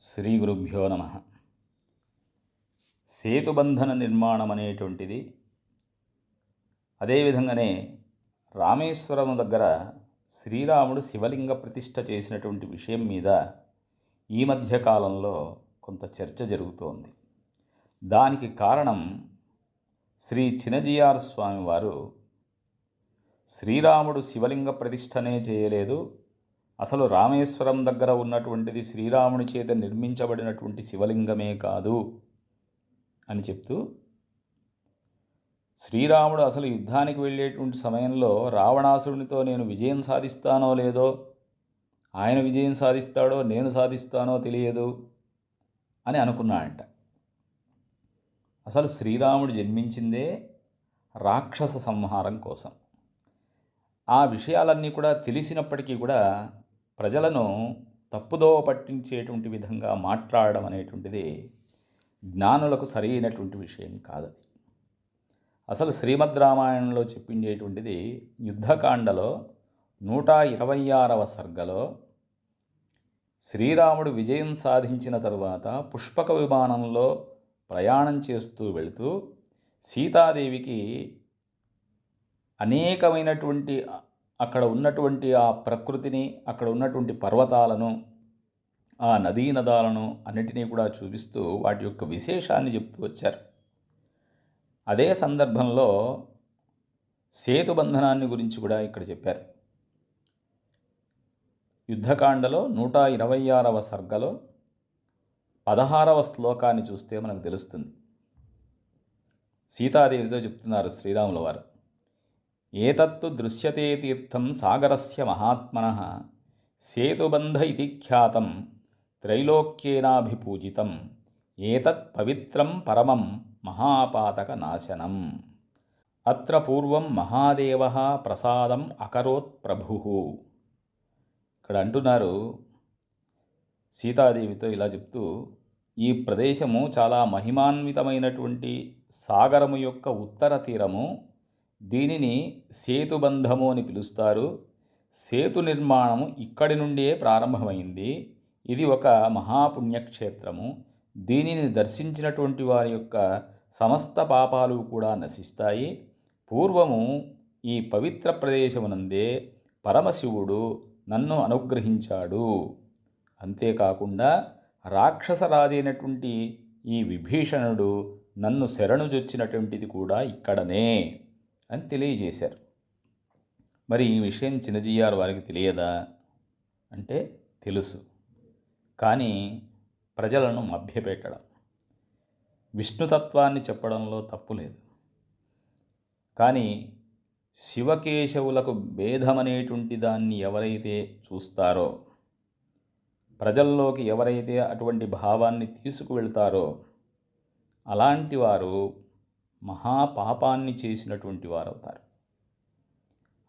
శ్రీ గురుభ్యో నమ. సేతుబంధన నిర్మాణం అనేటువంటిది, అదేవిధంగానే రామేశ్వరం దగ్గర శ్రీరాముడు శివలింగ ప్రతిష్ఠ చేసినటువంటి విషయం మీద ఈ మధ్య కాలంలో కొంత చర్చ జరుగుతోంది. దానికి కారణం శ్రీ చినజీఆర్ స్వామి వారు శ్రీరాముడు శివలింగ ప్రతిష్ఠనే చేయలేదు, అసలు రామేశ్వరం దగ్గర ఉన్నటువంటిది శ్రీరాముని చేత నిర్మించబడినటువంటి శివలింగమే కాదు అని చెప్తూ, శ్రీరాముడు అసలు యుద్ధానికి వెళ్ళేటువంటి సమయంలో రావణాసురునితో నేను విజయం సాధిస్తానో లేదో, ఆయన విజయం సాధిస్తాడో నేను సాధిస్తానో తెలియదు అని అనుకున్నాడంట. అసలు శ్రీరాముడు జన్మించిందే రాక్షస సంహారం కోసం. ఆ విషయాలన్నీ కూడా తెలిసినప్పటికీ కూడా ప్రజలను తప్పుదోవ పట్టించేటువంటి విధంగా మాట్లాడడం అనేటువంటిది జ్ఞానులకు సరైనటువంటి విషయం కాదది. అసలు శ్రీమద్ రామాయణంలో చెప్పిండేటువంటిది యుద్ధకాండలో 126వ సర్గలో శ్రీరాముడు విజయం సాధించిన తరువాత పుష్పక విమానంలో ప్రయాణం చేస్తూ వెళుతూ సీతాదేవికి అనేకమైనటువంటి అక్కడ ఉన్నటువంటి ఆ ప్రకృతిని, అక్కడ ఉన్నటువంటి పర్వతాలను, ఆ నదీ నదాలను అన్నిటినీ కూడా చూపిస్తూ వాటి యొక్క విశేషాన్ని చెప్తూ వచ్చారు. అదే సందర్భంలో సేతుబంధనాన్ని గురించి కూడా ఇక్కడ చెప్పారు. యుద్ధకాండలో 126వ సర్గలో 16వ శ్లోకాన్ని చూస్తే మనకు తెలుస్తుంది. సీతాదేవితో చెప్తున్నారు శ్రీరాముల వారు, ఏతత్తు దృశ్యతే తీర్థం సాగరస్య మహాత్మనః సేతుబంధ ఇతి ఖ్యాతం త్రైలోక్యేనాభిపూజితం ఏతత్ పవిత్రం పరమం మహాపాతక నాశనం అత్ర పూర్వం మహాదేవః ప్రసాదం అకరోత్ ప్రభుః. ఇక్కడ అంటున్నారు సీతాదేవితో ఇలా చెప్తూ, ఈ ప్రదేశము చాలా మహిమాన్వితమైనటువంటి సాగరము యొక్క ఉత్తర తీరము, దీనిని సేతుబంధము అని పిలుస్తారు. సేతు నిర్మాణము ఇక్కడి నుండే ప్రారంభమైంది. ఇది ఒక మహాపుణ్యక్షేత్రము. దీనిని దర్శించినటువంటి వారి యొక్క సమస్త పాపాలు కూడా నశిస్తాయి. పూర్వము ఈ పవిత్ర ప్రదేశమునందే పరమశివుడు నన్ను అనుగ్రహించాడు. అంతేకాకుండా రాక్షసరాజైనటువంటి ఈ విభీషణుడు నన్ను శరణుజొచ్చినటువంటిది కూడా ఇక్కడనే అని తెలియజేశారు. మరి ఈ విషయం చినజీఆర్ వారికి తెలియదా అంటే తెలుసు, కానీ ప్రజలను మభ్యపెట్టడం, విష్ణుతత్వాన్ని చెప్పడంలో తప్పు లేదు. కానీ శివకేశవులకు భేదమనేటువంటి దాన్ని ఎవరైతే చూస్తారో, ప్రజల్లోకి ఎవరైతే అటువంటి భావాన్ని తీసుకువెళ్తారో అలాంటి వారు మహాపాపాన్ని చేసినటువంటి వారు అవుతారు.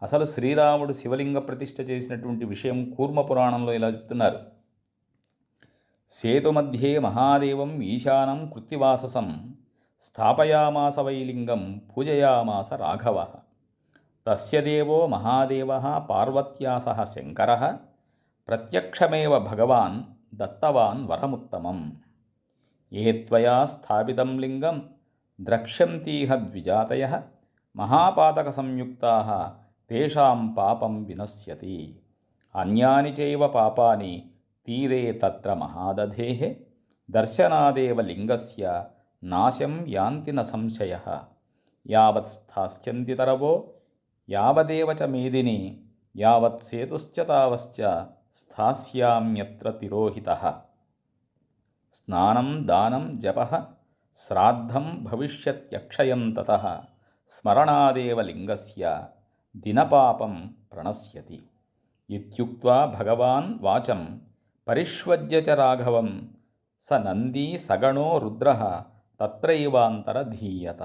అసలు శ్రీరాముడు శివలింగ ప్రతిష్ఠ చేసినటువంటి విషయం కూర్మ పురాణంలో ఇలా చెప్తున్నారు. సేతుమధ్యే మహాదేవం ఈశానం కృత్తివాససం స్థాపయామాస వైలింగం పూజయామాస రాఘవ తస్య దేవో మహాదేవః పార్వత్యా సహ శంకరః ప్రత్యక్షమేవ భగవాన్ దత్తవాన్ వరముత్తమం ఏ త్వయా స్థాపితం లింగం ద్రక్ష్యంతీహ ద్విజాతయః మహాపాతక సంయుక్తాః తేషాం పాపం వినశ్యతి అన్యాని చైవ పాపాని తీరే తత్ర మహాదధేః దర్శనాదేవ లింగస్య నాశం యాంతి న సంశయః యావత్ స్థాస్యంతి తరవో యావదేవ చ మేదిని యావత్ సేతుశ్చ తావశ్చ స్థాస్యామ్యత్ర తిరోహితః స్నానం దానం జపః శ్రాద్ధం భవిష్యత్యక్షయం తతః స్మరణాదేవ లింగస్య దినపాపం ప్రణశ్యతి ఇత్యుక్త్వా భగవాన్ వాచం పరిష్వజ్య చ రాఘవం స నందీ సగణో రుద్రః తత్రైవాంతరధీయత.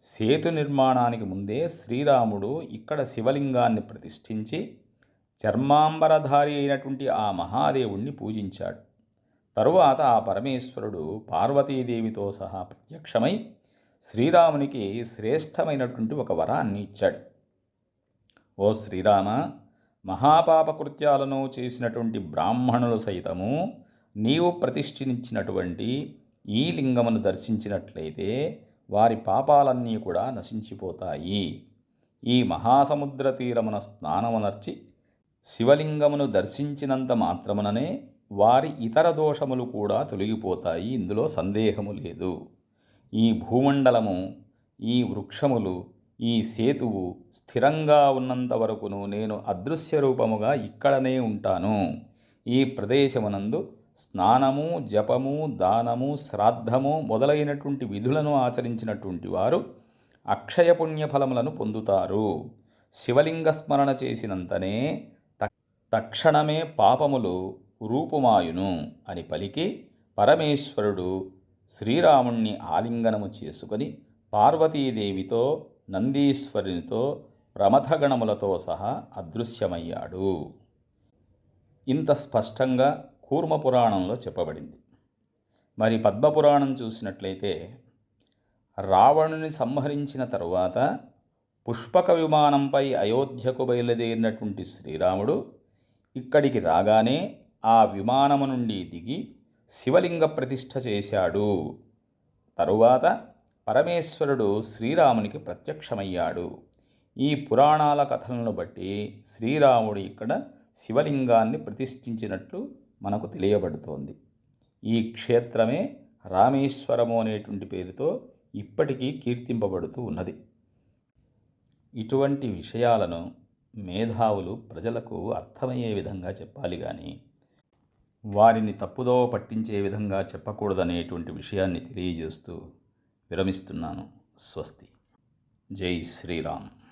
సేతు నిర్మాణానికి ముందే శ్రీరాముడు ఇక్కడ శివలింగాన్ని ప్రతిష్ఠించి చర్మాంబరధారి అయినటువంటి ఆ మహాదేవుణ్ణి పూజించాడు. తరువాత ఆ పరమేశ్వరుడు పార్వతీదేవితో సహా ప్రత్యక్షమై శ్రీరామునికి శ్రేష్టమైనటువంటి ఒక వరాన్ని ఇచ్చాడు. ఓ శ్రీరామ, మహాపాపకృత్యాలను చేసినటువంటి బ్రాహ్మణులు సైతము నీవు ప్రతిష్ఠించినటువంటి ఈ లింగమును దర్శించినట్లయితే వారి పాపాలన్నీ కూడా నశించిపోతాయి. ఈ మహాసముద్ర తీరమున స్నానమునర్చి శివలింగమును దర్శించినంత మాత్రముననే వారి ఇతర దోషములు కూడా తొలగిపోతాయి. ఇందులో సందేహము లేదు. ఈ భూమండలము, ఈ వృక్షములు, ఈ సేతువు స్థిరంగా ఉన్నంత వరకును నేను అదృశ్య రూపముగా ఇక్కడనే ఉంటాను. ఈ ప్రదేశమునందు స్నానము, జపము, దానము, శ్రాద్ధము మొదలైనటువంటి విధులను ఆచరించినటువంటి వారు అక్షయ పుణ్యఫలములను పొందుతారు. శివలింగ స్మరణ చేసినంతనే తక్షణమే పాపములు రూపుమాయును అని పలికి పరమేశ్వరుడు శ్రీరాముణ్ణి ఆలింగనము చేసుకొని పార్వతీదేవితో, నందీశ్వరునితో, ప్రమథగణములతో సహా అదృశ్యమయ్యాడు. ఇంత స్పష్టంగా కూర్మపురాణంలో చెప్పబడింది. మరి పద్మపురాణం చూసినట్లయితే రావణుని సంహరించిన తరువాత పుష్పక విమానంపై అయోధ్యకు బయలుదేరినటువంటి శ్రీరాముడు ఇక్కడికి రాగానే ఆ విమానము నుండి దిగి శివలింగ ప్రతిష్ఠ చేశాడు. తరువాత పరమేశ్వరుడు శ్రీరామునికి ప్రత్యక్షమయ్యాడు. ఈ పురాణాల కథలను బట్టి శ్రీరాముడు ఇక్కడ శివలింగాన్ని ప్రతిష్ఠించినట్లు మనకు తెలియబడుతోంది. ఈ క్షేత్రమే రామేశ్వరము అనేటువంటి పేరుతో ఇప్పటికీ కీర్తింపబడుతూ ఉన్నది. ఇటువంటి విషయాలను మేధావులు ప్రజలకు అర్థమయ్యే విధంగా చెప్పాలి కానీ వారిని తప్పుదోవ పట్టించే విధంగా చెప్పకూడదనేటువంటి విషయాన్ని తెలియజేస్తూ విరమిస్తున్నాను. స్వస్తి. జై శ్రీరామ్.